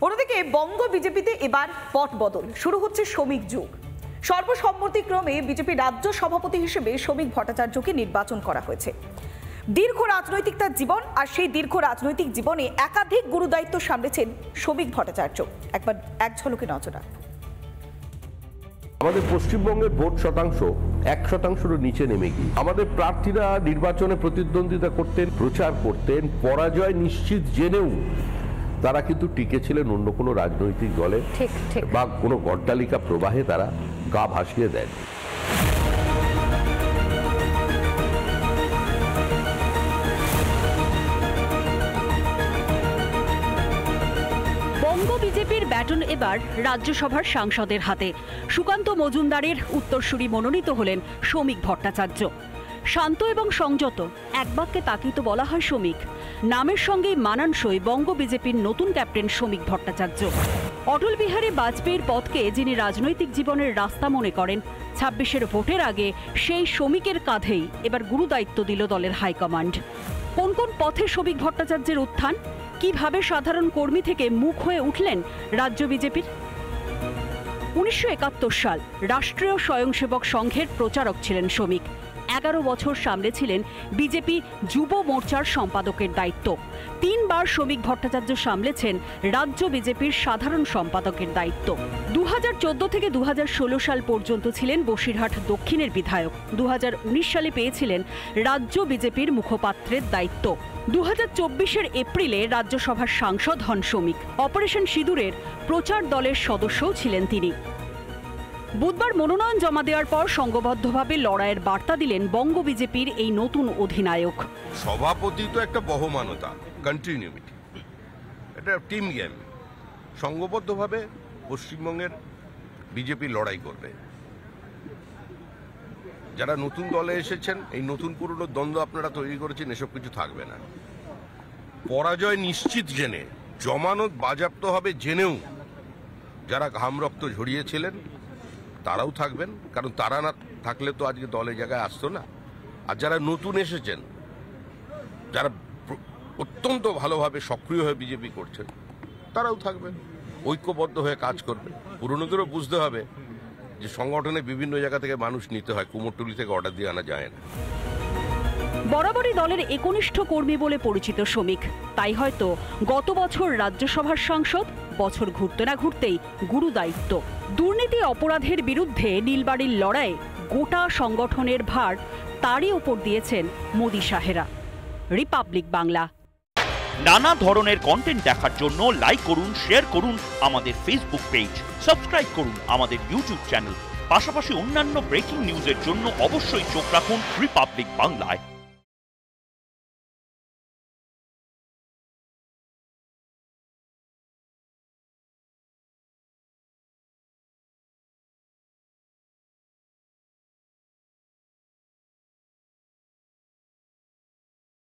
অন্যদিকে বঙ্গ বিজেপিতে এবার পট বদল শুরু হচ্ছে শ্রমিক যুগ। সর্বসম্মতিক্রমে বিজেপি রাজ্য সভাপতি হিসেবে শ্রমিক ভট্টাচার্যকে নির্বাচন করা হয়েছে। দীর্ঘ রাজনৈতিক তার জীবন, আর সেই দীর্ঘ রাজনৈতিক জীবনে একাধিক গুরুদায়িত্ব সামলেছেন শ্রমিক ভট্টাচার্য। একবার এক ঝলকে নজর রাখুন। আমাদের পশ্চিমবঙ্গের ভোট শতাংশ 1%-এর নিচে নেমে গিয়ে আমাদের প্রার্থীরা নির্বাচনে প্রতিদ্বন্দ্বিতা করতেন, প্রচার করতেন, পরাজয় নিশ্চিত জেনেও তারা কিন্তু টিকে ছিলেন অন্য কোনো রাজনৈতিক দলে বা কোনো গড্ডালিকা প্রবাহে তারা গা ভাসিয়ে দেন। বঙ্গ বিজেপির ব্যাটন এবার রাজ্যসভার সাংসদের হাতে। সুকান্ত মজুমদারের উত্তরসূরি মনোনীত হলেন শ্রমিক ভট্টাচার্য। শান্ত এবং সংযত, এক বাক্যে তাকেই তো বলা হয় শ্রমিক। নামের সঙ্গেই মানানসই বঙ্গ বিজেপির নতুন ক্যাপ্টেন শ্রমিক ভট্টাচার্য। অটল বিহারী বাজপেয়ীর পথকে যিনি রাজনৈতিক জীবনের রাস্তা মনে করেন, 26-এর ভোটের আগে সেই শ্রমিকের কাঁধেই এবার গুরুদায়িত্ব দিল দলের হাইকমান্ড। কোন কোন পথে শ্রমিক ভট্টাচার্যের উত্থান, কিভাবে সাধারণ কর্মী থেকে মুখ হয়ে উঠলেন রাজ্য বিজেপির? 1971 সাল রাষ্ট্রীয় স্বয়ংসেবক সংঘের প্রচারক ছিলেন শ্রমিক। 11 বছর সামলেছিলেন বিজেপি যুব মোর্চার সম্পাদকের দায়িত্ব। 3 বার শ্রমিক ভট্টাচার্য সামলেছেন রাজ্য বিজেপির সাধারণ সম্পাদকের দায়িত্ব। 2014 থেকে 2016 সাল পর্যন্ত ছিলেন বসিরহাট দক্ষিণের বিধায়ক। 2019 সালে পেয়েছিলেন রাজ্য বিজেপির মুখপাত্রের দায়িত্ব। 2024-এর এপ্রিলে রাজ্যসভার সাংসদ হন শ্রমিক। অপারেশন সিঁদুরের প্রচার দলের সদস্যও ছিলেন তিনি। বুধবার মনোনয়ন জমা দেওয়ার পর সংঘবদ্ধভাবে লড়াইয়ের বার্তা দিলেন বঙ্গ বিজেপির এই নতুন অধিনায়ক। সভাপতি তো একটা বহমানতা, কন্টিনিউইটি, এটা টিম গেম। সংঘবদ্ধভাবে পশ্চিমবঙ্গের বিজেপি লড়াই করবে। যারা নতুন দলে এসেছেন, এই নতুন পুরনো দ্বন্দ্ব আপনারা তৈরি করেছেন, এসব কিছু থাকবে না। পরাজয় নিশ্চিত জেনে, জমানত বাজেয়াপ্ত হবে জেনেও যারা ঘাম রক্ত ঝরিয়েছিলেন তারাও থাকবেন, কারণ তারা না থাকলে তো আজকে দলের জায়গায় আসতো না। আর যারা নতুন এসেছেন, যারা অত্যন্ত ভালোভাবে সক্রিয় হয়ে বিজেপি করছেন, তারাও থাকবেন, ঐক্যবদ্ধ হয়ে কাজ করবে। পুরনোদেরও বুঝতে হবে যে সংগঠনে বিভিন্ন জায়গা থেকে মানুষ নিতে হয়, কুমোরটুলি থেকে অর্ডার দিয়ে আনা যায় না। বরাবরই দলের একনিষ্ঠ কর্মী বলে পরিচিত শ্রমিক, তাই হয়তো গত বছর রাজ্যসভার সাংসদ, বছর ঘুরতে না ঘুরতেই গুরু দায়িত্ব। দুর্নীতি অপরাধের বিরুদ্ধে নীলবাড়ির লড়াই গোটা সংগঠনের ভার তারই ওপর দিয়েছেন মোদি সাহেরা। রিপাবলিক বাংলা। নানা ধরনের কন্টেন্ট দেখার জন্য লাইক করুন, শেয়ার করুন আমাদের ফেসবুক পেজ, সাবস্ক্রাইব করুন আমাদের ইউটিউব চ্যানেল। পাশাপাশি অন্যান্য ব্রেকিং নিউজের জন্য অবশ্যই চোখ রাখুন রিপাবলিক বাংলায়।